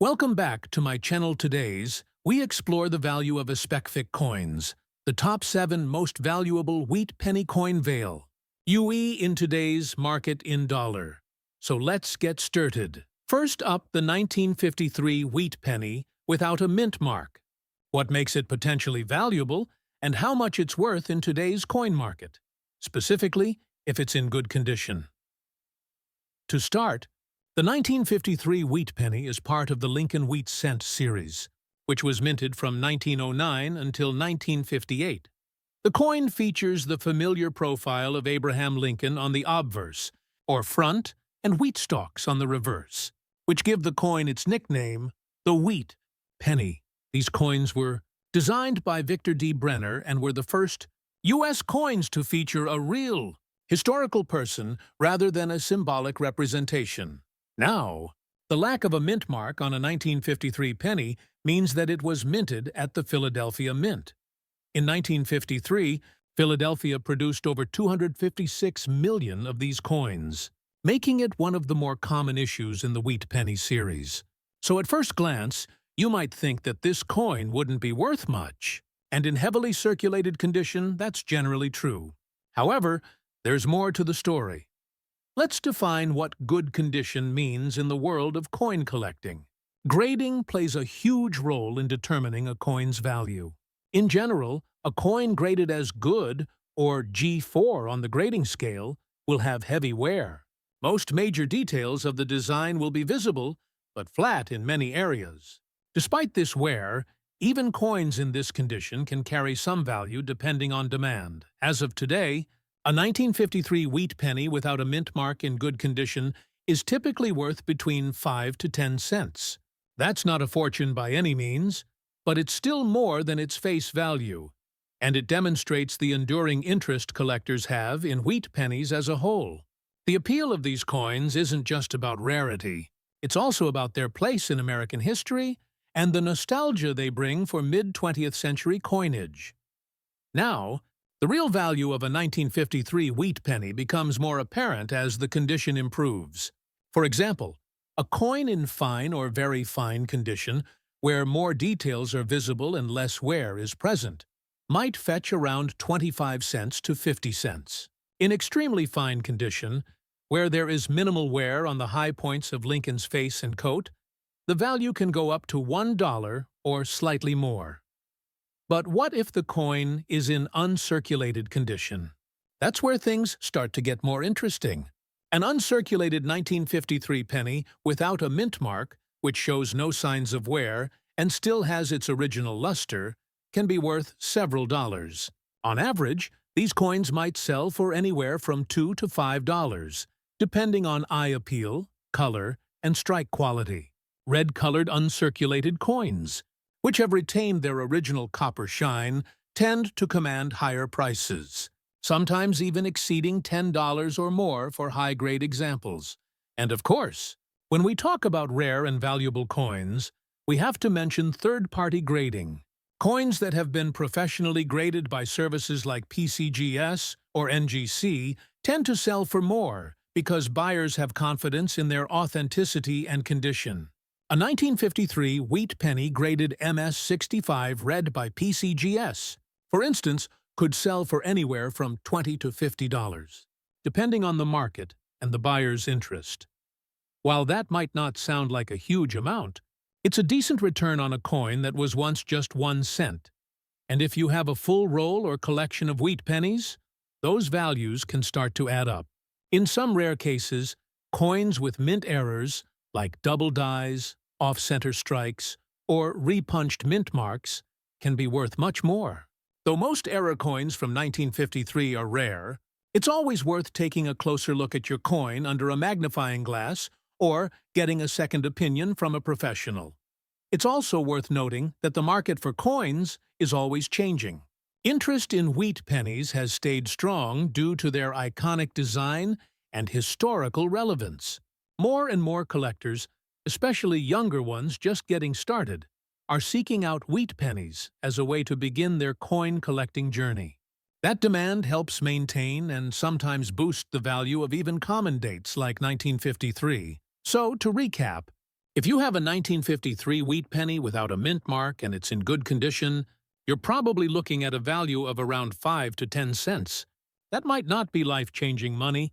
Welcome back to my channel. Today's we explore the value of Especfic coins, the top 7 most valuable wheat penny coin veil. UE in today's market in dollar. So let's get started. First up, the 1953 wheat penny without a mint mark. What makes it potentially valuable and how much it's worth in today's coin market, specifically if it's in good condition. To start, the 1953 wheat penny is part of the Lincoln Wheat Cent series, which was minted from 1909 until 1958. The coin features the familiar profile of Abraham Lincoln on the obverse, or front, and wheat stalks on the reverse, which give the coin its nickname, the wheat penny. These coins were designed by Victor D. Brenner and were the first U.S. coins to feature a real, historical person rather than a symbolic representation. Now, the lack of a mint mark on a 1953 penny means that it was minted at the Philadelphia Mint. In 1953, Philadelphia produced over 256 million of these coins, making it one of the more common issues in the wheat penny series. So at first glance, you might think that this coin wouldn't be worth much, and in heavily circulated condition, that's generally true. However, there's more to the story. Let's define what good condition means in the world of coin collecting. Grading plays a huge role in determining a coin's value. In general, a coin graded as good, or G4 on the grading scale, will have heavy wear. Most major details of the design will be visible, but flat in many areas. Despite this wear, even coins in this condition can carry some value depending on demand. As of today, a 1953 wheat penny without a mint mark in good condition is typically worth between 5 to 10 cents. That's not a fortune by any means, but it's still more than its face value, and it demonstrates the enduring interest collectors have in wheat pennies as a whole. The appeal of these coins isn't just about rarity, it's also about their place in American history and the nostalgia they bring for mid-20th century coinage. Now, the real value of a 1953 wheat penny becomes more apparent as the condition improves. For example, a coin in fine or very fine condition, where more details are visible and less wear is present, might fetch around 25 cents to 50 cents. In extremely fine condition, where there is minimal wear on the high points of Lincoln's face and coat, the value can go up to $1 or slightly more. But what if the coin is in uncirculated condition? That's where things start to get more interesting. An uncirculated 1953 penny without a mint mark, which shows no signs of wear and still has its original luster, can be worth several dollars. On average, these coins might sell for anywhere from $2 to $5, depending on eye appeal, color, and strike quality. Red-colored uncirculated coins, which have retained their original copper shine, tend to command higher prices, sometimes even exceeding $10 or more for high-grade examples. And of course, when we talk about rare and valuable coins, we have to mention third-party grading. Coins that have been professionally graded by services like PCGS or NGC tend to sell for more because buyers have confidence in their authenticity and condition. A 1953 wheat penny graded MS65 read by PCGS, for instance, could sell for anywhere from $20 to $50, depending on the market and the buyer's interest. While that might not sound like a huge amount, it's a decent return on a coin that was once just 1 cent. And if you have a full roll or collection of wheat pennies, those values can start to add up. In some rare cases, coins with mint errors, like double dies, off-center strikes, or repunched mint marks, can be worth much more. Though most error coins from 1953 are rare, it's always worth taking a closer look at your coin under a magnifying glass or getting a second opinion from a professional. It's also worth noting that the market for coins is always changing. Interest in wheat pennies has stayed strong due to their iconic design and historical relevance. More and more collectors, especially younger ones just getting started, are seeking out wheat pennies as a way to begin their coin collecting journey. That demand helps maintain and sometimes boost the value of even common dates like 1953. So, to recap, If you have a 1953 wheat penny without a mint mark and it's in good condition, you're probably looking at a value of around 5 to 10 cents. That might not be life-changing money,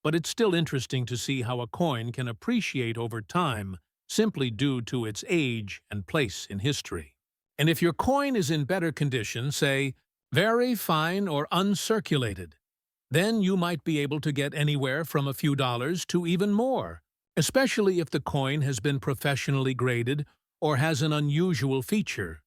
but it's still interesting to see how a coin can appreciate over time simply due to its age and place in history. And if your coin is in better condition, say, very fine or uncirculated, then you might be able to get anywhere from a few dollars to even more, especially if the coin has been professionally graded or has an unusual feature.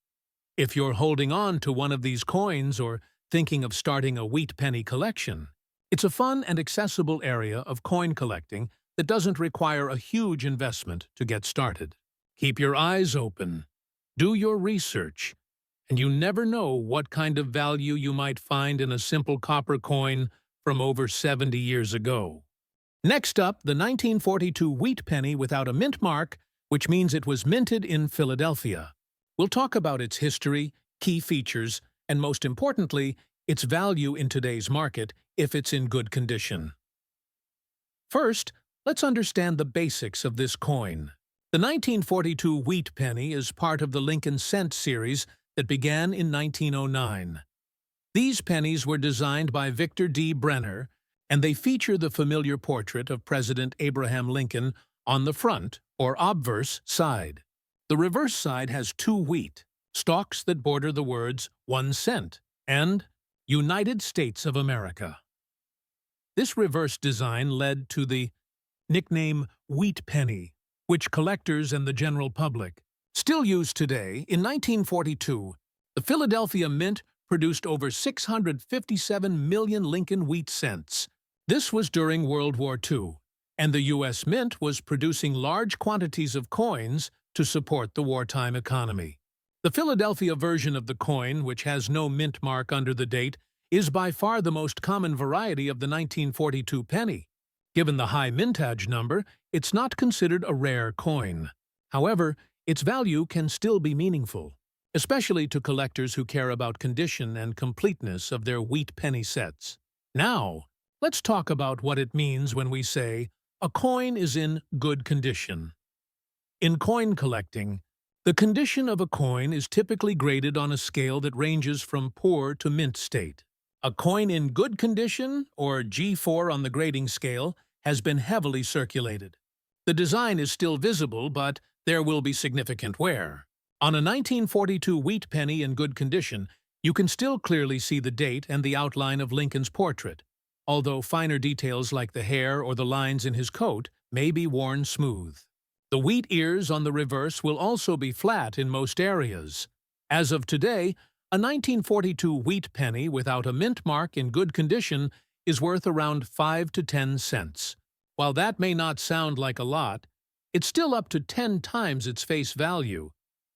If you're holding on to one of these coins or thinking of starting a wheat penny collection, it's a fun and accessible area of coin collecting that doesn't require a huge investment to get started. Keep your eyes open, do your research, and you never know what kind of value you might find in a simple copper coin from over 70 years ago. Next up, the 1942 wheat penny without a mint mark, which means it was minted in Philadelphia. We'll talk about its history, key features, and most importantly, its value in today's market if it's in good condition. First, let's understand the basics of this coin. The 1942 wheat penny is part of the Lincoln cent series that began in 1909. These pennies were designed by Victor D. Brenner, and they feature the familiar portrait of President Abraham Lincoln on the front, or obverse, side. The reverse side has two wheat stalks that border the words 1 cent and United States of America. This reverse design led to the nickname wheat penny, which collectors and the general public still use today. In 1942, the Philadelphia Mint produced over 657 million Lincoln wheat cents. This was during World War II, and the U.S. Mint was producing large quantities of coins to support the wartime economy. The Philadelphia version of the coin, which has no mint mark under the date, is by far the most common variety of the 1942 penny. Given the high mintage number, it's not considered a rare coin. However, its value can still be meaningful, especially to collectors who care about condition and completeness of their wheat penny sets. Now, let's talk about what it means when we say a coin is in good condition. In coin collecting, the condition of a coin is typically graded on a scale that ranges from poor to mint state. A coin in good condition, or G4 on the grading scale, has been heavily circulated. The design is still visible, but there will be significant wear. On a 1942 wheat penny in good condition, you can still clearly see the date and the outline of Lincoln's portrait, although finer details like the hair or the lines in his coat may be worn smooth. The wheat ears on the reverse will also be flat in most areas. As of today, a 1942 wheat penny without a mint mark in good condition is worth around 5 to 10 cents. While that may not sound like a lot, it's still up to 10 times its face value,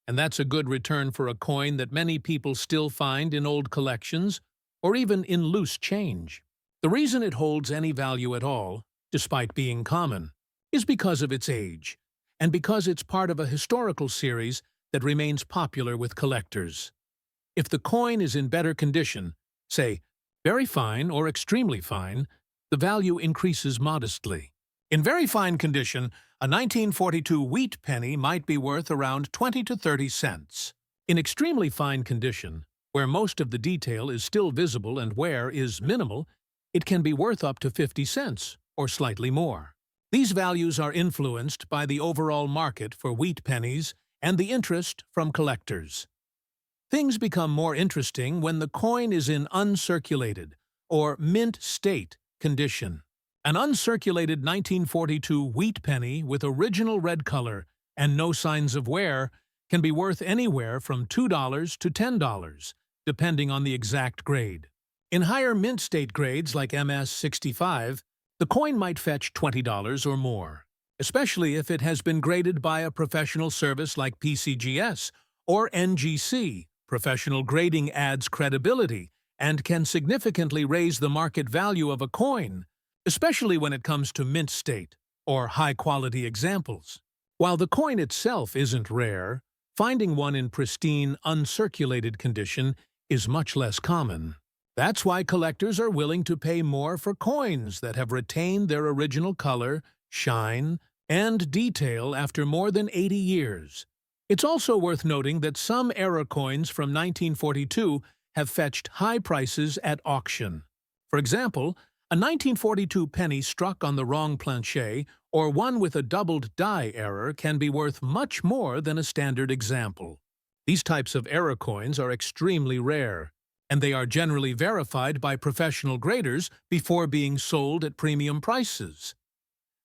and that's a good return for a coin that many people still find in old collections or even in loose change. The reason it holds any value at all, despite being common, is because of its age, and because it's part of a historical series that remains popular with collectors. If the coin is in better condition, say, very fine or extremely fine, the value increases modestly. In very fine condition, a 1942 wheat penny might be worth around 20 to 30 cents. In extremely fine condition, where most of the detail is still visible and wear is minimal, it can be worth up to 50 cents or slightly more. These values are influenced by the overall market for wheat pennies and the interest from collectors. Things become more interesting when the coin is in uncirculated, or mint state, condition. An uncirculated 1942 wheat penny with original red color and no signs of wear can be worth anywhere from $2 to $10, depending on the exact grade. In higher mint state grades like MS 65, the coin might fetch $20 or more, especially if it has been graded by a professional service like PCGS or NGC. Professional grading adds credibility and can significantly raise the market value of a coin, especially when it comes to mint state or high-quality examples. While the coin itself isn't rare, finding one in pristine, uncirculated condition is much less common. That's why collectors are willing to pay more for coins that have retained their original color, shine, and detail after more than 80 years. It's also worth noting that some era coins from 1942 have fetched high prices at auction. For example, a 1942 penny struck on the wrong planchet or one with a doubled die error can be worth much more than a standard example. These types of era coins are extremely rare, and they are generally verified by professional graders before being sold at premium prices.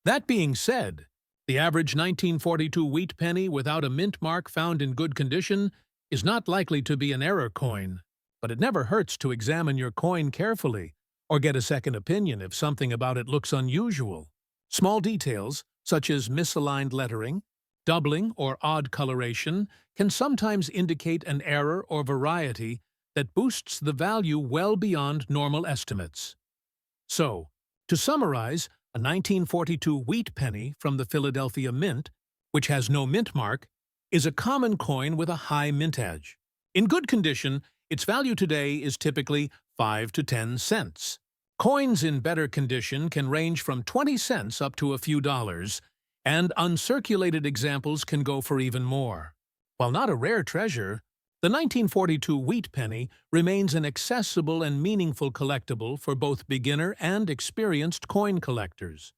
That being said, the average 1942 wheat penny without a mint mark found in good condition is not likely to be an error coin, but it never hurts to examine your coin carefully or get a second opinion if something about it looks unusual. Small details, such as misaligned lettering, doubling, or odd coloration, can sometimes indicate an error or variety that boosts the value well beyond normal estimates. So, to summarize, a 1942 wheat penny from the Philadelphia Mint, which has no mint mark, is a common coin with a high mintage. In good condition, its value today is typically 5 to 10 cents. Coins in better condition can range from 20 cents up to a few dollars, and uncirculated examples can go for even more. While not a rare treasure, the 1942 wheat penny remains an accessible and meaningful collectible for both beginner and experienced coin collectors.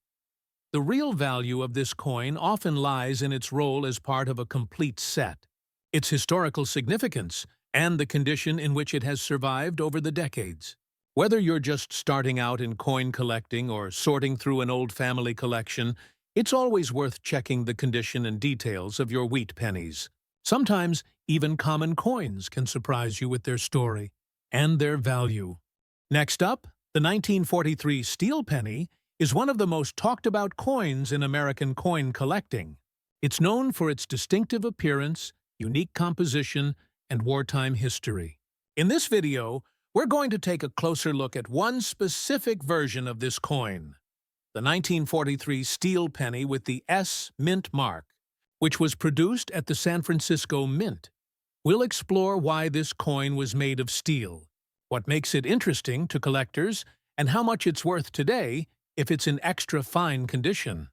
The real value of this coin often lies in its role as part of a complete set, its historical significance, and the condition in which it has survived over the decades. Whether you're just starting out in coin collecting or sorting through an old family collection, it's always worth checking the condition and details of your wheat pennies. Sometimes, even common coins can surprise you with their story and their value. Next up, the 1943 steel penny is one of the most talked-about coins in American coin collecting. It's known for its distinctive appearance, unique composition, and wartime history. In this video, we're going to take a closer look at one specific version of this coin, the 1943 steel penny with the S mint mark, which was produced at the San Francisco Mint. We'll explore why this coin was made of steel, what makes it interesting to collectors, and how much it's worth today if it's in extra fine condition.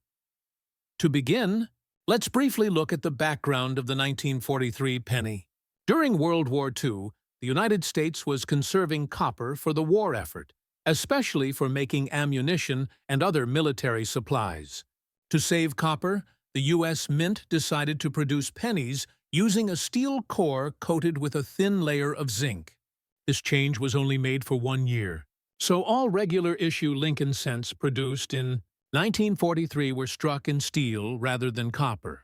To begin, let's briefly look at the background of the 1943 penny. During World War II, the United States was conserving copper for the war effort, especially for making ammunition and other military supplies. To save copper, the U.S. Mint decided to produce pennies using a steel core coated with a thin layer of zinc. This change was only made for 1 year, so all regular-issue Lincoln cents produced in 1943 were struck in steel rather than copper.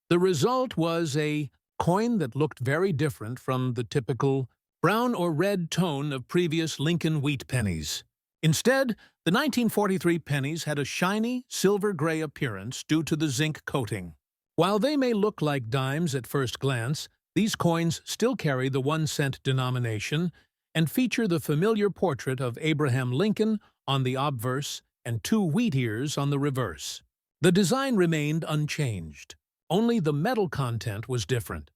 The result was a coin that looked very different from the typical brown or red tone of previous Lincoln wheat pennies. Instead, the 1943 pennies had a shiny, silver-gray appearance due to the zinc coating. While they may look like dimes at first glance, these coins still carry the 1-cent denomination and feature the familiar portrait of Abraham Lincoln on the obverse and 2 wheat ears on the reverse. The design remained unchanged. Only the metal content was different.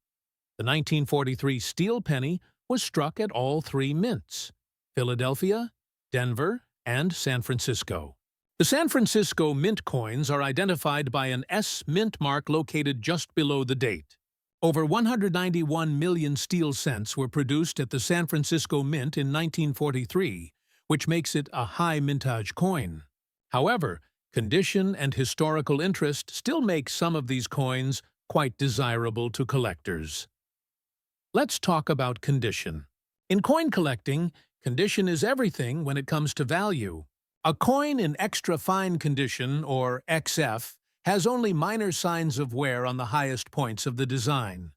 The 1943 steel penny was struck at all 3 mints: Philadelphia, Denver, and San Francisco. The San Francisco Mint coins are identified by an S mint mark located just below the date. Over 191 million steel cents were produced at the San Francisco Mint in 1943, which makes it a high mintage coin. However, condition and historical interest still make some of these coins quite desirable to collectors. Let's talk about condition. In coin collecting, condition is everything when it comes to value. A coin in extra fine condition, or XF, has only minor signs of wear on the highest points of the design.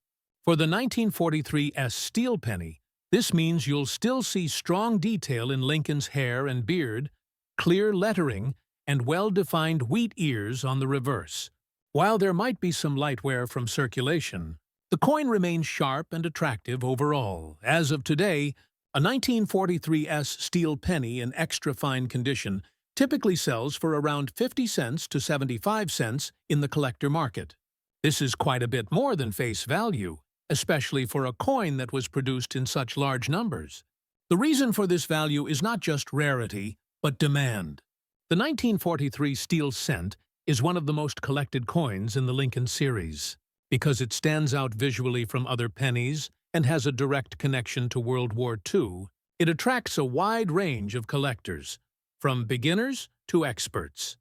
For the 1943 S steel penny, this means you'll still see strong detail in Lincoln's hair and beard, clear lettering, and well-defined wheat ears on the reverse. While there might be some light wear from circulation, the coin remains sharp and attractive overall. As of today, a 1943 S steel penny in extra fine condition typically sells for around 50 cents to 75 cents in the collector market. This is quite a bit more than face value, especially for a coin that was produced in such large numbers. The reason for this value is not just rarity, but demand. The 1943 steel cent is one of the most collected coins in the Lincoln series because it stands out visually from other pennies and has a direct connection to World War II. It attracts a wide range of collectors, from beginners to experts.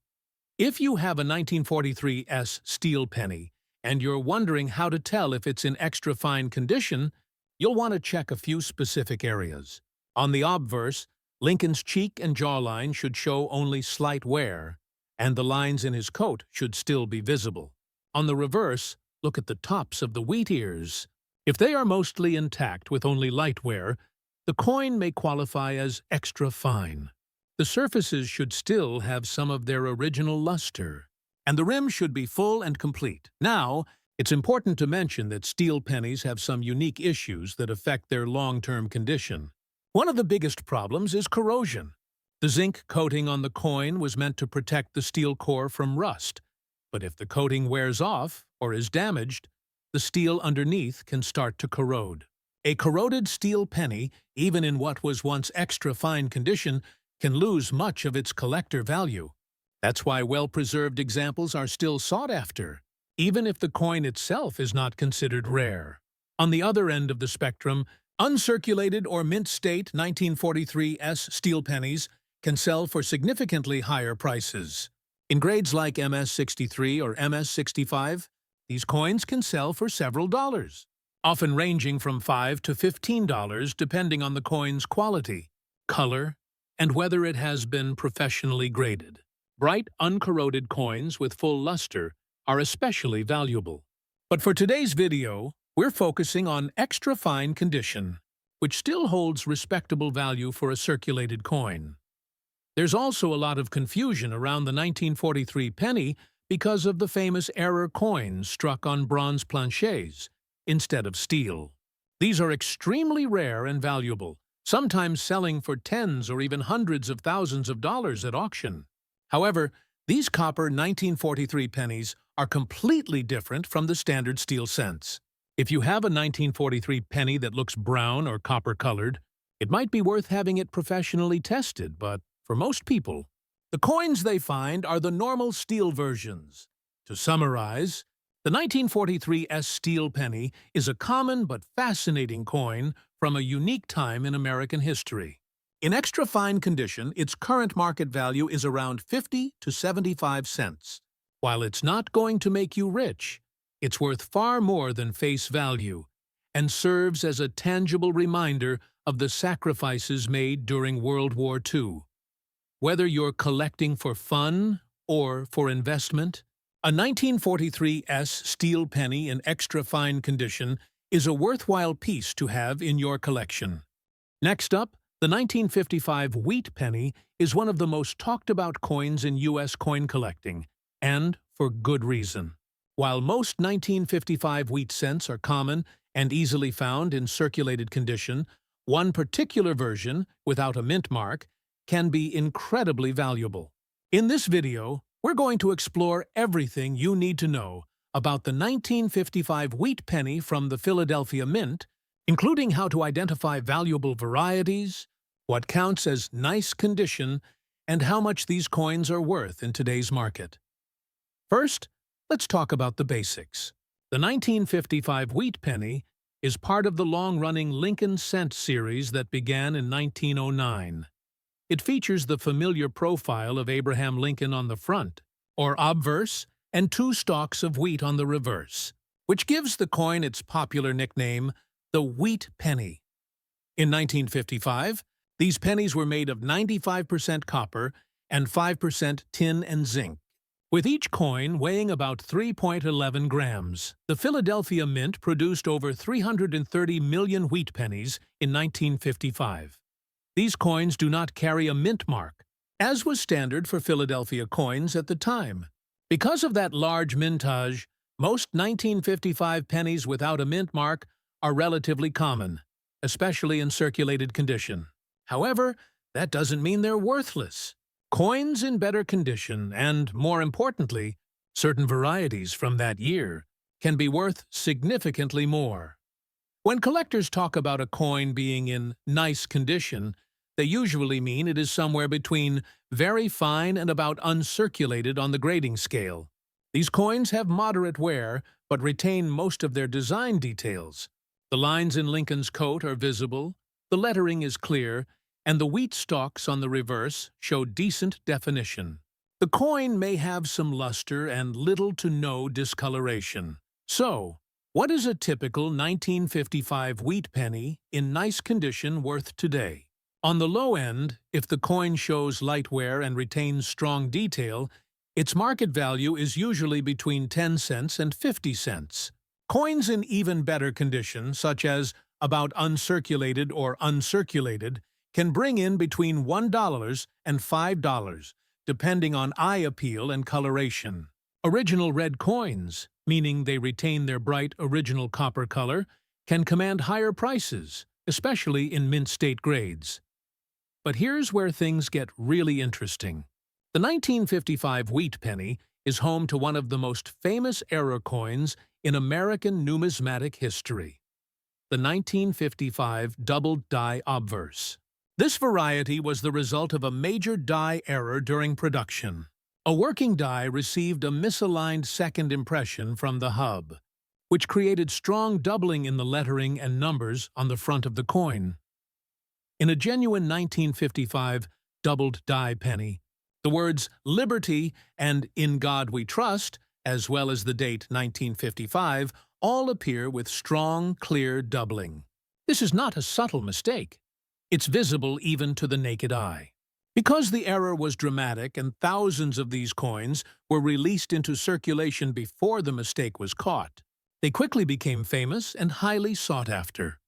If you have a 1943 steel penny and you're wondering how to tell if it's in extra fine condition, you'll want to check a few specific areas. On the obverse, Lincoln's cheek and jawline should show only slight wear, and the lines in his coat should still be visible. On the reverse, look at the tops of the wheat ears. If they are mostly intact with only light wear, the coin may qualify as extra fine. The surfaces should still have some of their original luster, and the rim should be full and complete. Now, it's important to mention that steel pennies have some unique issues that affect their long-term condition. One of the biggest problems is corrosion. The zinc coating on the coin was meant to protect the steel core from rust, but if the coating wears off or is damaged, the steel underneath can start to corrode. A corroded steel penny, even in what was once extra fine condition, can lose much of its collector value. That's why well-preserved examples are still sought after, even if the coin itself is not considered rare. On the other end of the spectrum, uncirculated or mint-state 1943 steel pennies can sell for significantly higher prices. In grades like MS-63 or MS-65, these coins can sell for several dollars, often ranging from $5 to $15 depending on the coin's quality, color, and whether it has been professionally graded. Bright, uncorroded coins with full luster are especially valuable. But for today's video, we're focusing on extra fine condition, which still holds respectable value for a circulated coin. There's also a lot of confusion around the 1943 penny because of the famous error coins struck on bronze planchets instead of steel. These are extremely rare and valuable, sometimes selling for tens or even hundreds of thousands of dollars at auction. However, these copper 1943 pennies are completely different from the standard steel cents. If you have a 1943 penny that looks brown or copper-colored, it might be worth having it professionally tested, but for most people, the coins they find are the normal steel versions. To summarize, the 1943 steel penny is a common but fascinating coin from a unique time in American history. In extra fine condition, its current market value is around 50 to 75 cents. While it's not going to make you rich, it's worth far more than face value and serves as a tangible reminder of the sacrifices made during World War II. Whether you're collecting for fun or for investment, a 1943 steel penny in extra fine condition is a worthwhile piece to have in your collection. Next up, the 1955 wheat penny is one of the most talked about coins in U.S. coin collecting, and for good reason. While most 1955 wheat cents are common and easily found in circulated condition, one particular version, without a mint mark, can be incredibly valuable. In this video, we're going to explore everything you need to know about the 1955 wheat penny from the Philadelphia Mint, including how to identify valuable varieties, what counts as nice condition, and how much these coins are worth in today's market. First, let's talk about the basics. The 1955 wheat penny is part of the long-running Lincoln Cent series that began in 1909. It features the familiar profile of Abraham Lincoln on the front, or obverse, and two stalks of wheat on the reverse, which gives the coin its popular nickname, the wheat penny. In 1955, these pennies were made of 95% copper and 5% tin and zinc, with each coin weighing about 3.11 grams. The Philadelphia Mint produced over 330 million wheat pennies in 1955. These coins do not carry a mint mark, as was standard for Philadelphia coins at the time. Because of that large mintage, most 1955 pennies without a mint mark are relatively common, especially in circulated condition. However, that doesn't mean they're worthless. Coins in better condition and, more importantly, certain varieties from that year can be worth significantly more. When collectors talk about a coin being in nice condition, They usually mean it is somewhere between very fine and about uncirculated on the grading scale. These coins have moderate wear, but retain most of their design details. The lines in Lincoln's coat are visible, the lettering is clear, and the wheat stalks on the reverse show decent definition. The coin may have some luster and little to no discoloration. So, what is a typical 1955 wheat penny in nice condition worth today? On the low end, if the coin shows light wear and retains strong detail, its market value is usually between 10 cents and 50 cents. Coins in even better condition, such as about uncirculated or uncirculated, can bring in between $1 and $5, depending on eye appeal and coloration. Original red coins, meaning they retain their bright original copper color, can command higher prices, especially in mint state grades. But here's where things get really interesting. The 1955 wheat penny is home to one of the most famous error coins in American numismatic history, the 1955 doubled die obverse. This variety was the result of a major die error during production. A working die received a misaligned second impression from the hub, which created strong doubling in the lettering and numbers on the front of the coin. In a genuine 1955 doubled die penny, the words "Liberty" and "In God We Trust," as well as the date 1955, all appear with strong, clear doubling. This is not a subtle mistake. It's visible even to the naked eye. Because the error was dramatic and thousands of these coins were released into circulation before the mistake was caught, they quickly became famous and highly sought after.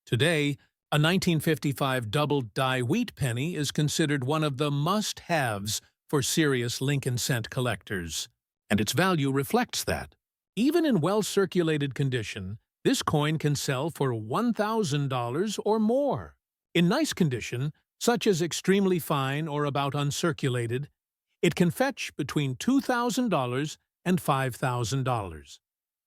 Today, a 1955 doubled die wheat penny is considered one of the must-haves for serious Lincoln cent collectors, and its value reflects that. Even in well-circulated condition, this coin can sell for $1,000 or more. In nice condition, such as extremely fine or about uncirculated, it can fetch between $2,000 and $5,000.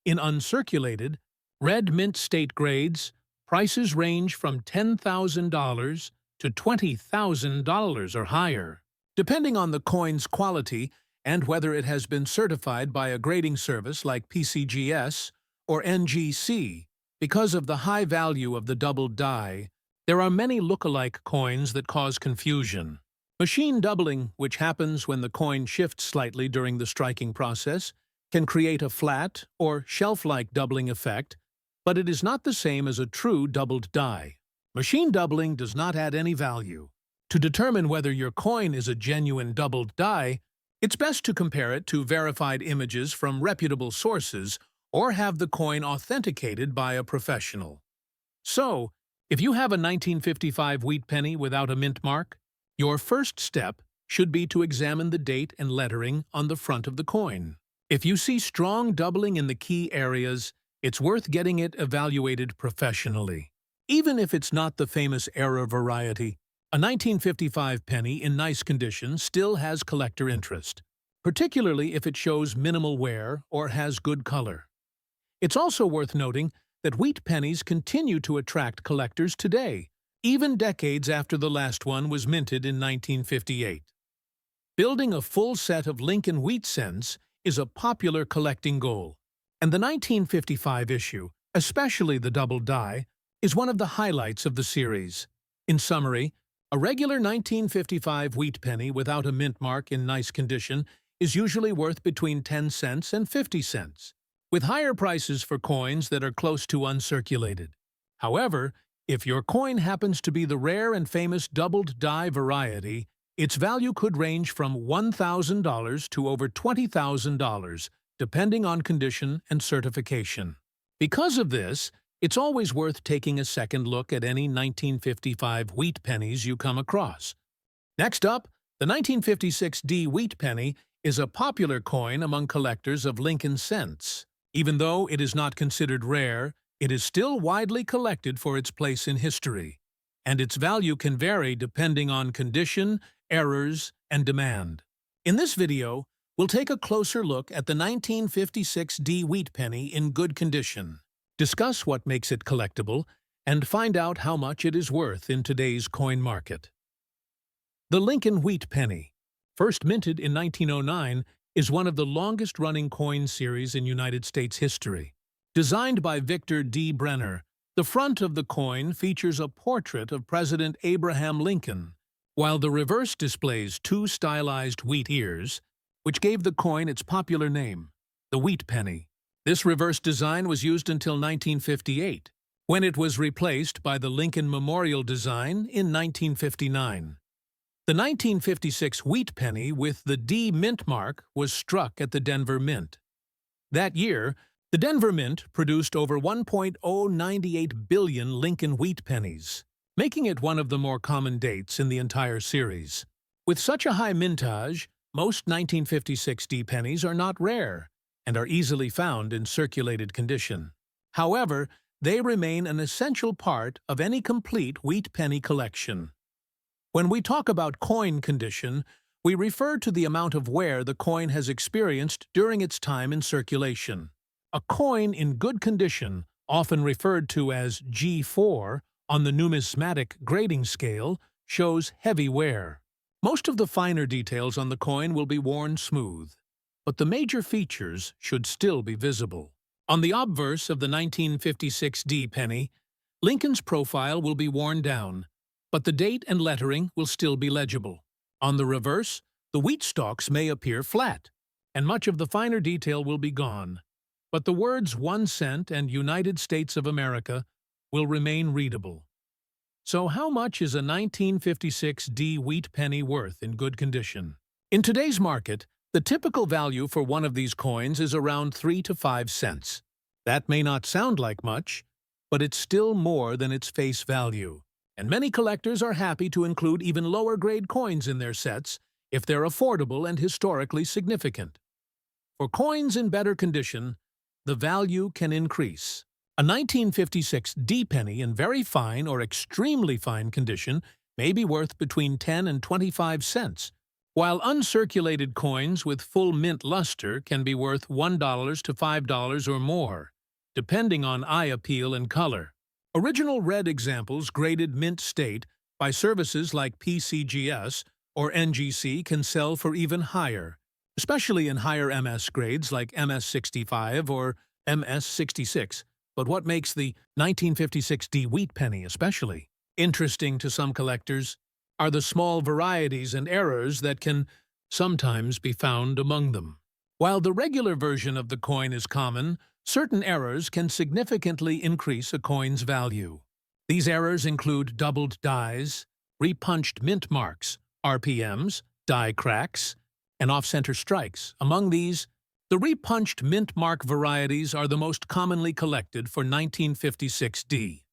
In uncirculated, red mint state grades, prices range from $10,000 to $20,000 or higher, depending on the coin's quality and whether it has been certified by a grading service like PCGS or NGC. Because of the high value of the doubled die, there are many look-alike coins that cause confusion. Machine doubling, which happens when the coin shifts slightly during the striking process, can create a flat or shelf-like doubling effect, but it is not the same as a true doubled die. Machine doubling does not add any value. To determine whether your coin is a genuine doubled die, it's best to compare it to verified images from reputable sources or have the coin authenticated by a professional. So, if you have a 1955 wheat penny without a mint mark, your first step should be to examine the date and lettering on the front of the coin. If you see strong doubling in the key areas, it's worth getting it evaluated professionally. Even if it's not the famous error variety, a 1955 penny in nice condition still has collector interest, particularly if it shows minimal wear or has good color. It's also worth noting that wheat pennies continue to attract collectors today, even decades after the last one was minted in 1958. Building a full set of Lincoln wheat cents is a popular collecting goal, and the 1955 issue, especially the double die, is one of the highlights of the series. In summary, a regular 1955 wheat penny without a mint mark in nice condition is usually worth between 10 cents and 50 cents. With higher prices for coins that are close to uncirculated. However, if your coin happens to be the rare and famous doubled die variety, its value could range from $1,000 to over $20,000, depending on condition and certification. Because of this, it's always worth taking a second look at any 1955 wheat pennies you come across. Next up, the 1956 D wheat penny is a popular coin among collectors of Lincoln cents. Even though it is not considered rare, it is still widely collected for its place in history, and its value can vary depending on condition, errors, and demand. In this video, we'll take a closer look at the 1956 D wheat penny in good condition, discuss what makes it collectible, and find out how much it is worth in today's coin market. The Lincoln Wheat Penny, first minted in 1909, is one of the longest-running coin series in United States history. Designed by Victor D. Brenner, the front of the coin features a portrait of President Abraham Lincoln, while the reverse displays two stylized wheat ears, which gave the coin its popular name, the Wheat Penny. This reverse design was used until 1958, when it was replaced by the Lincoln Memorial design in 1959. The 1956 Wheat Penny with the D Mint mark was struck at the Denver Mint. That year, the Denver Mint produced over 1.098 billion Lincoln Wheat Pennies, making it one of the more common dates in the entire series. With such a high mintage, most 1956 D pennies are not rare and are easily found in circulated condition. However, they remain an essential part of any complete wheat penny collection. When we talk about coin condition, we refer to the amount of wear the coin has experienced during its time in circulation. A coin in good condition, often referred to as G4 on the numismatic grading scale, shows heavy wear. Most of the finer details on the coin will be worn smooth, but the major features should still be visible. On the obverse of the 1956 D penny, Lincoln's profile will be worn down, but the date and lettering will still be legible. On the reverse, the wheat stalks may appear flat, and much of the finer detail will be gone, but the words 1 cent and United States of America will remain readable. So how much is a 1956 D wheat penny worth in good condition? In today's market, the typical value for one of these coins is around 3 to 5 cents. That may not sound like much, but it's still more than its face value. And many collectors are happy to include even lower-grade coins in their sets if they're affordable and historically significant. For coins in better condition, the value can increase. A 1956 D penny in very fine or extremely fine condition may be worth between 10 and 25 cents, while uncirculated coins with full mint luster can be worth $1 to $5 or more, depending on eye appeal and color. Original red examples graded mint state by services like PCGS or NGC can sell for even higher, especially in higher MS grades like MS65 or MS66. But what makes the 1956 D wheat penny especially interesting to some collectors are the small varieties and errors that can sometimes be found among them. While the regular version of the coin is common, certain errors can significantly increase a coin's value. These errors include doubled dies, repunched mint marks, RPMs, die cracks, and off-center strikes. Among these, the repunched mint mark varieties are the most commonly collected for 1956 D.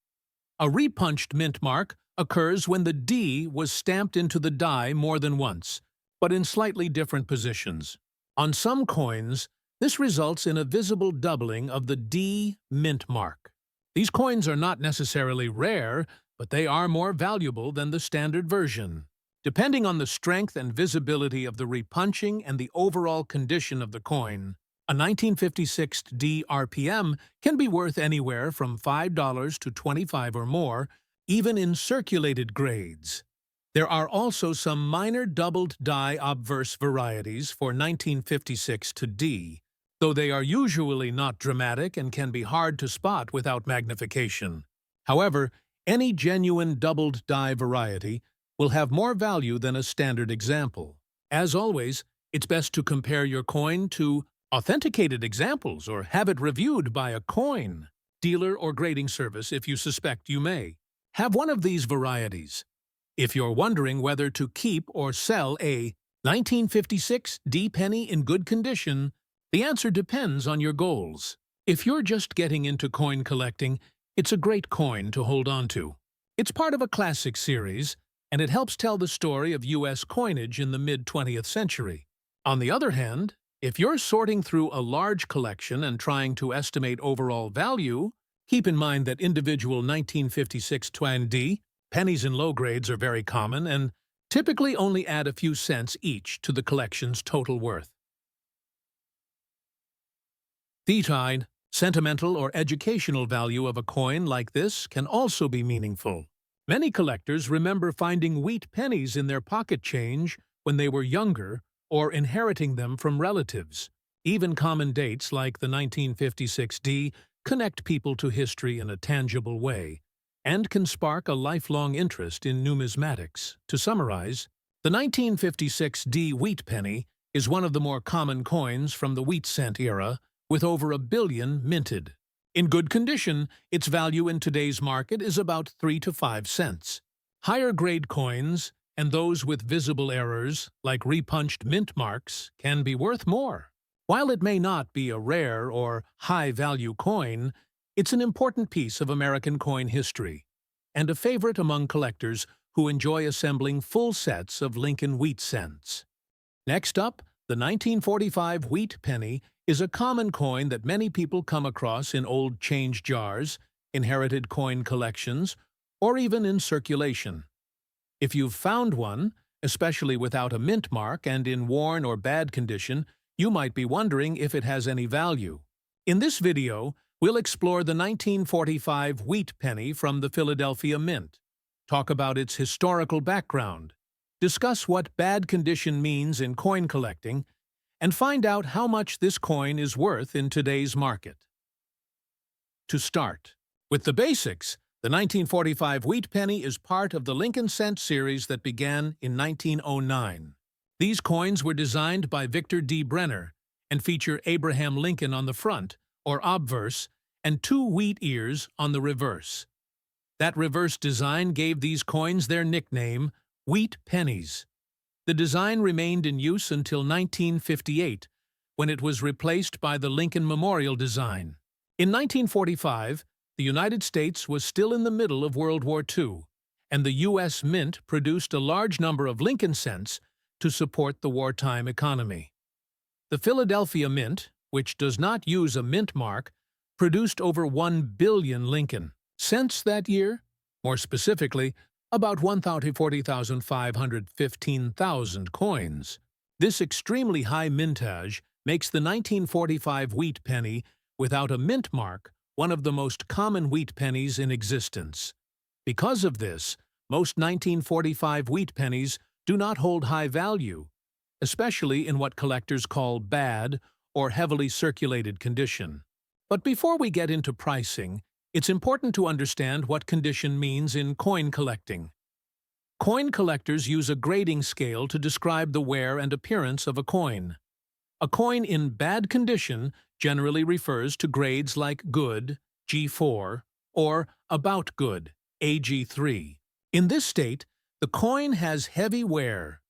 A repunched mint mark occurs when the D was stamped into the die more than once, but in slightly different positions. On some coins, this results in a visible doubling of the D mint mark. These coins are not necessarily rare, but they are more valuable than the standard version. Depending on the strength and visibility of the repunching and the overall condition of the coin, a 1956 D RPM can be worth anywhere from $5 to $25 or more, even in circulated grades. There are also some minor doubled die obverse varieties for 1956 to D, though they are usually not dramatic and can be hard to spot without magnification. However, any genuine doubled die variety will have more value than a standard example. As always, it's best to compare your coin to authenticated examples or have it reviewed by a coin dealer or grading service if you suspect you may have one of these varieties. If you're wondering whether to keep or sell a 1956 D penny in good condition, the answer depends on your goals. If you're just getting into coin collecting, it's a great coin to hold on to. It's part of a classic series, and it helps tell the story of U.S. coinage in the mid-20th century. On the other hand, if you're sorting through a large collection and trying to estimate overall value, keep in mind that individual 1956 D pennies in low grades are very common and typically only add a few cents each to the collection's total worth. Tide Sentimental or educational value of a coin like this can also be meaningful. Many collectors remember finding wheat pennies in their pocket change when they were younger or inheriting them from relatives. Even common dates like the 1956 D connect people to history in a tangible way and can spark a lifelong interest in numismatics. To summarize, the 1956 D wheat penny is one of the more common coins from the wheat cent era, with over 1 billion minted. In good condition, its value in today's market is about 3 to 5 cents. Higher-grade coins, and those with visible errors, like repunched mint marks, can be worth more. While it may not be a rare or high-value coin, it's an important piece of American coin history, and a favorite among collectors who enjoy assembling full sets of Lincoln wheat cents. Next up, the 1945 wheat penny is a common coin that many people come across in old change jars, inherited coin collections, or even in circulation. If you've found one, especially without a mint mark and in worn or bad condition, you might be wondering if it has any value. In this video, we'll explore the 1945 wheat penny from the Philadelphia Mint, talk about its historical background, discuss what bad condition means in coin collecting, and find out how much this coin is worth in today's market. To start with the basics, the 1945 wheat penny is part of the Lincoln cent series that began in 1909. These coins were designed by Victor D. Brenner and feature Abraham Lincoln on the front, or obverse, and 2 wheat ears on the reverse. That reverse design gave these coins their nickname, wheat pennies. The design remained in use until 1958, when it was replaced by the Lincoln Memorial design. In 1945, the United States was still in the middle of World War II, and the U.S. Mint produced a large number of Lincoln cents to support the wartime economy. The Philadelphia Mint, which does not use a mint mark, produced over 1 billion Lincoln cents that year. More specifically, about 1,515,000 coins. This extremely high mintage makes the 1945 wheat penny without a mint mark one of the most common wheat pennies in existence. Because of this, most 1945 wheat pennies do not hold high value, especially in what collectors call bad or heavily circulated condition. But before we get into pricing, it's important to understand what condition means in coin collecting. Coin collectors use a grading scale to describe the wear and appearance of a coin. A coin in bad condition generally refers to grades like good, G4, or about good, AG3. In this state, the coin has heavy wear.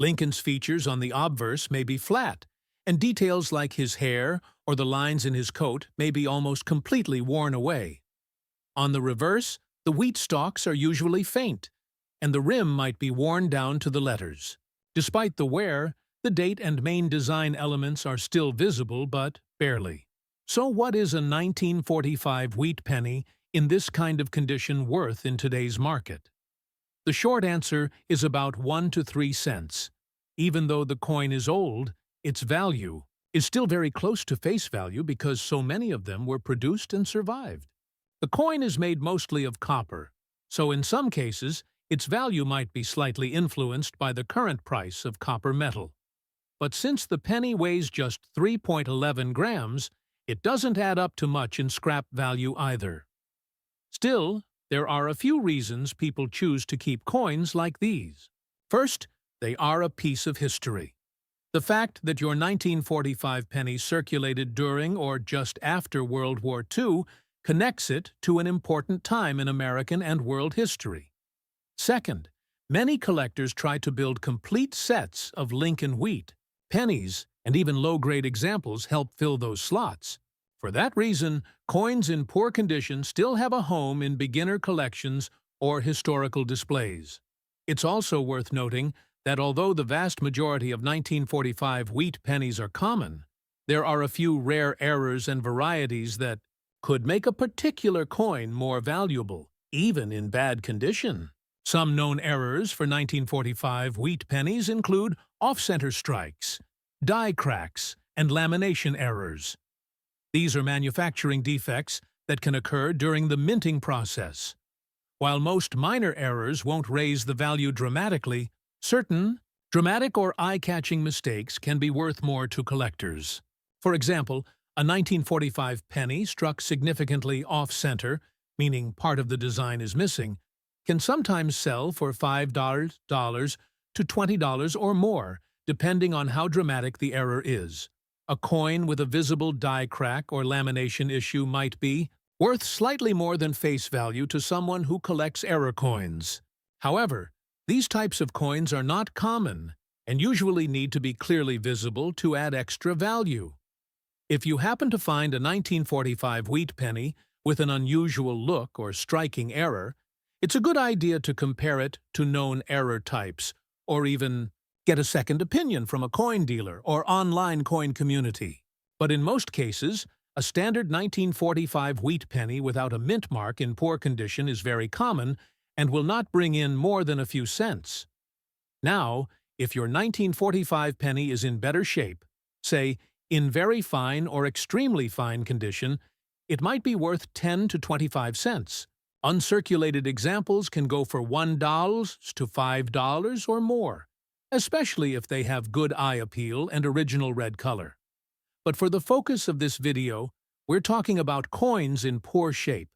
Lincoln's features on the obverse may be flat, and details like his hair or the lines in his coat may be almost completely worn away. On the reverse, the wheat stalks are usually faint, and the rim might be worn down to the letters. Despite the wear, the date and main design elements are still visible, but barely. So what is a 1945 wheat penny in this kind of condition worth in today's market? The short answer is about 1 to 3 cents. Even though the coin is old, its value is still very close to face value because so many of them were produced and survived. The coin is made mostly of copper, so in some cases, its value might be slightly influenced by the current price of copper metal. But since the penny weighs just 3.11 grams, it doesn't add up to much in scrap value either. Still, there are a few reasons people choose to keep coins like these. First, they are a piece of history. The fact that your 1945 penny circulated during or just after World War II connects it to an important time in American and world history. Second, many collectors try to build complete sets of Lincoln wheat. Pennies and even low-grade examples help fill those slots. For that reason, coins in poor condition still have a home in beginner collections or historical displays. It's also worth noting that although the vast majority of 1945 wheat pennies are common, there are a few rare errors and varieties that could make a particular coin more valuable, even in bad condition. Some known errors for 1945 wheat pennies include off-center strikes, die cracks, and lamination errors. These are manufacturing defects that can occur during the minting process. While most minor errors won't raise the value dramatically, certain dramatic or eye-catching mistakes can be worth more to collectors. For example, a 1945 penny struck significantly off-center, meaning part of the design is missing, can sometimes sell for $5 to $20 or more, depending on how dramatic the error is. A coin with a visible die crack or lamination issue might be worth slightly more than face value to someone who collects error coins. However, these types of coins are not common and usually need to be clearly visible to add extra value. If you happen to find a 1945 wheat penny with an unusual look or striking error, it's a good idea to compare it to known error types, or even get a second opinion from a coin dealer or online coin community. But in most cases, a standard 1945 wheat penny without a mint mark in poor condition is very common and will not bring in more than a few cents. Now, if your 1945 penny is in better shape, say in very fine or extremely fine condition, it might be worth 10 to 25 cents. Uncirculated examples can go for $1 to $5 or more, especially if they have good eye appeal and original red color. But for the focus of this video, we're talking about coins in poor shape,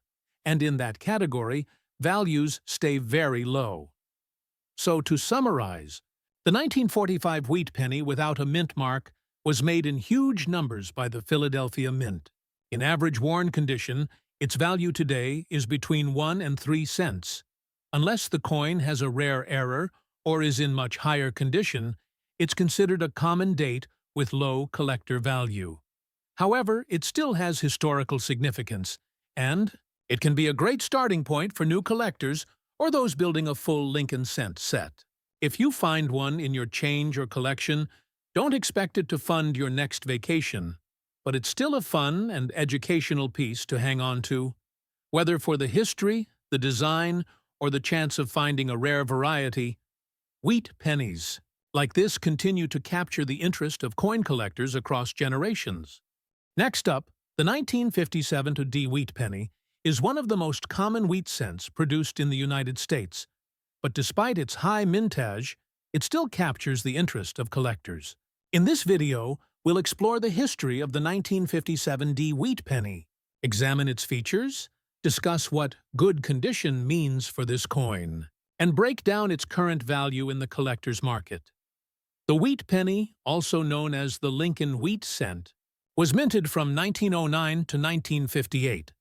and in that category, values stay very low. So to summarize, the 1945 wheat penny without a mint mark was made in huge numbers by the Philadelphia Mint. In average worn condition, its value today is between 1 and 3 cents. Unless the coin has a rare error or is in much higher condition, it's considered a common date with low collector value. However, it still has historical significance, and it can be a great starting point for new collectors or those building a full Lincoln cent set. If you find one in your change or collection, don't expect it to fund your next vacation, but it's still a fun and educational piece to hang on to. Whether for the history, the design, or the chance of finding a rare variety, wheat pennies like this continue to capture the interest of coin collectors across generations. Next up, the 1957 D wheat penny is one of the most common wheat cents produced in the United States, but despite its high mintage, it still captures the interest of collectors. In this video, we'll explore the history of the 1957 D wheat penny, examine its features, discuss what good condition means for this coin, and break down its current value in the collector's market. The wheat penny, also known as the Lincoln wheat cent, was minted from 1909 to 1958.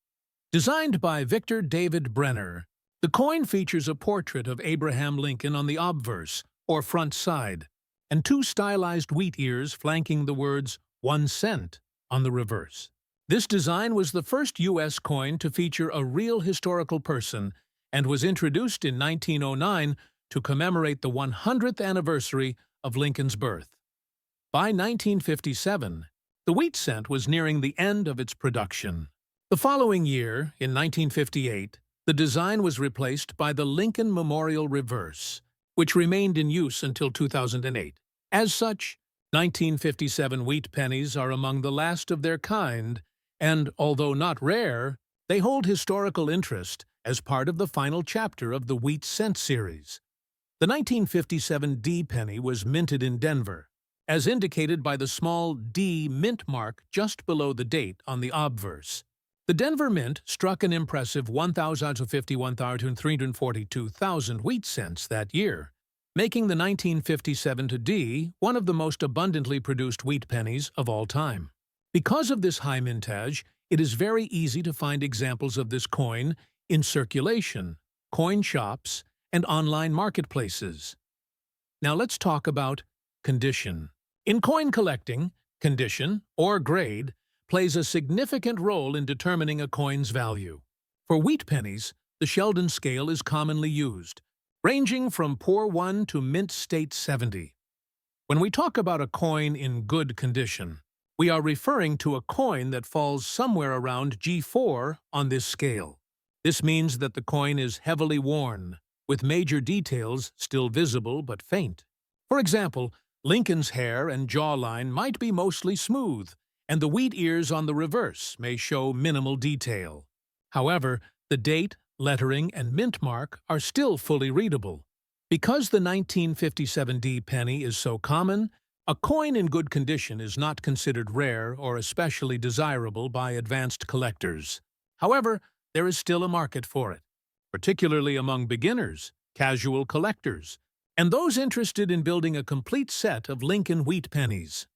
Designed by Victor David Brenner, the coin features a portrait of Abraham Lincoln on the obverse, or front side, and 2 stylized wheat ears flanking the words 1 cent on the reverse. This design was the first U.S. coin to feature a real historical person and was introduced in 1909 to commemorate the 100th anniversary of Lincoln's birth. By 1957, the wheat cent was nearing the end of its production. The following year, in 1958, the design was replaced by the Lincoln Memorial Reverse, which remained in use until 2008. As such, 1957 wheat pennies are among the last of their kind, and, although not rare, they hold historical interest as part of the final chapter of the wheat cent series. The 1957 D penny was minted in Denver, as indicated by the small D mint mark just below the date on the obverse. The Denver Mint struck an impressive 1,051,342,000 wheat cents that year, making the 1957 D one of the most abundantly produced wheat pennies of all time. Because of this high mintage, it is very easy to find examples of this coin in circulation, coin shops, and online marketplaces. Now let's talk about condition. In coin collecting, condition, or grade, plays a significant role in determining a coin's value. For wheat pennies, the Sheldon scale is commonly used, ranging from poor 1 to mint state 70. When we talk about a coin in good condition, we are referring to a coin that falls somewhere around G4 on this scale. This means that the coin is heavily worn, with major details still visible but faint. For example, Lincoln's hair and jawline might be mostly smooth, and the wheat ears on the reverse may show minimal detail. However, the date, lettering, and mint mark are still fully readable. Because the 1957D penny is so common, a coin in good condition is not considered rare or especially desirable by advanced collectors. However, there is still a market for it, particularly among beginners, casual collectors, and those interested in building a complete set of Lincoln wheat pennies.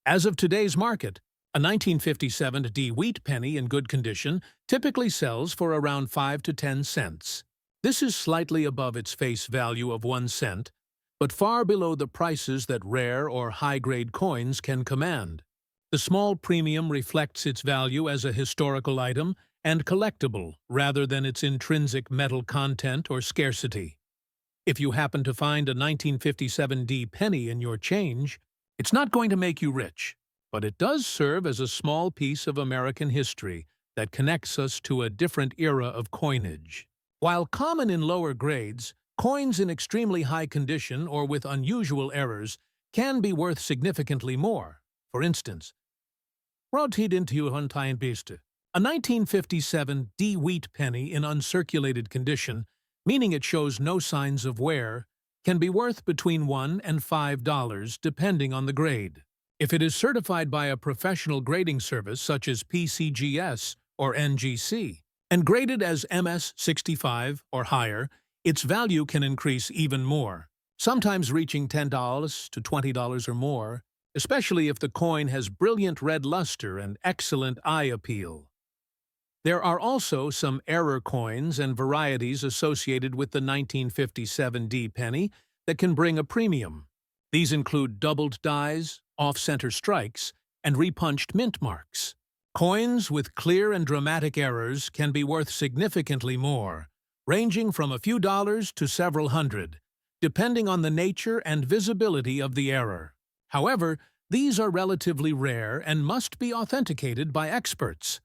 As of today's market, a 1957D wheat penny in good condition typically sells for around 5 to 10 cents. This is slightly above its face value of 1 cent, but far below the prices that rare or high-grade coins can command. The small premium reflects its value as a historical item and collectible rather than its intrinsic metal content or scarcity. If you happen to find a 1957D penny in your change, it's not going to make you rich, but it does serve as a small piece of American history that connects us to a different era of coinage. While common in lower grades, coins in extremely high condition or with unusual errors can be worth significantly more. For instance, a 1957D wheat penny in uncirculated condition, meaning it shows no signs of wear, can be worth between $1 and $5 depending on the grade. If it is certified by a professional grading service such as PCGS or NGC, and graded as MS-65 or higher, its value can increase even more, sometimes reaching $10 to $20 or more, especially if the coin has brilliant red luster and excellent eye appeal. There are also some error coins and varieties associated with the 1957D penny that can bring a premium. These include doubled dies, off-center strikes, and repunched mint marks. Coins with clear and dramatic errors can be worth significantly more, ranging from a few dollars to several hundred, depending on the nature and visibility of the error. However, these are relatively rare and must be authenticated by experts.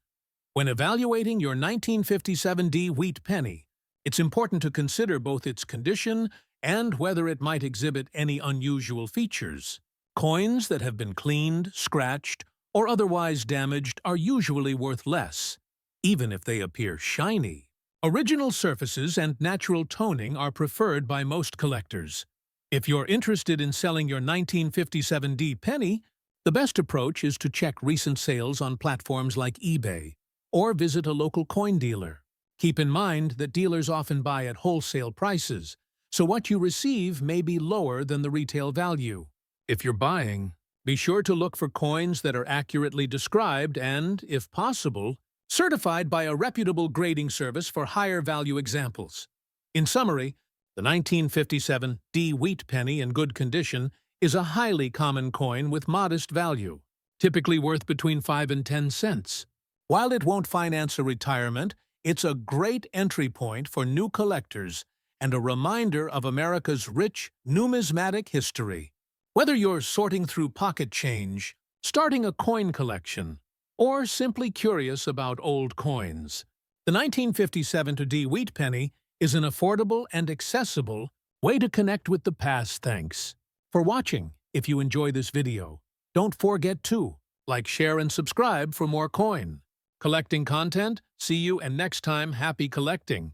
When evaluating your 1957D wheat penny, it's important to consider both its condition and whether it might exhibit any unusual features. Coins that have been cleaned, scratched, or otherwise damaged are usually worth less, even if they appear shiny. Original surfaces and natural toning are preferred by most collectors. If you're interested in selling your 1957D penny, the best approach is to check recent sales on platforms like eBay or visit a local coin dealer. Keep in mind that dealers often buy at wholesale prices, so what you receive may be lower than the retail value. If you're buying, be sure to look for coins that are accurately described and, if possible, certified by a reputable grading service for higher value examples. In summary, the 1957D wheat penny in good condition is a highly common coin with modest value, typically worth between 5 and 10 cents. While it won't finance a retirement, it's a great entry point for new collectors and a reminder of America's rich numismatic history. Whether you're sorting through pocket change, starting a coin collection, or simply curious about old coins, the 1957D wheat penny is an affordable and accessible way to connect with the past. Thanks for watching. If you enjoy this video, don't forget to like, share, and subscribe for more coin collecting content. See you, and next time, happy collecting.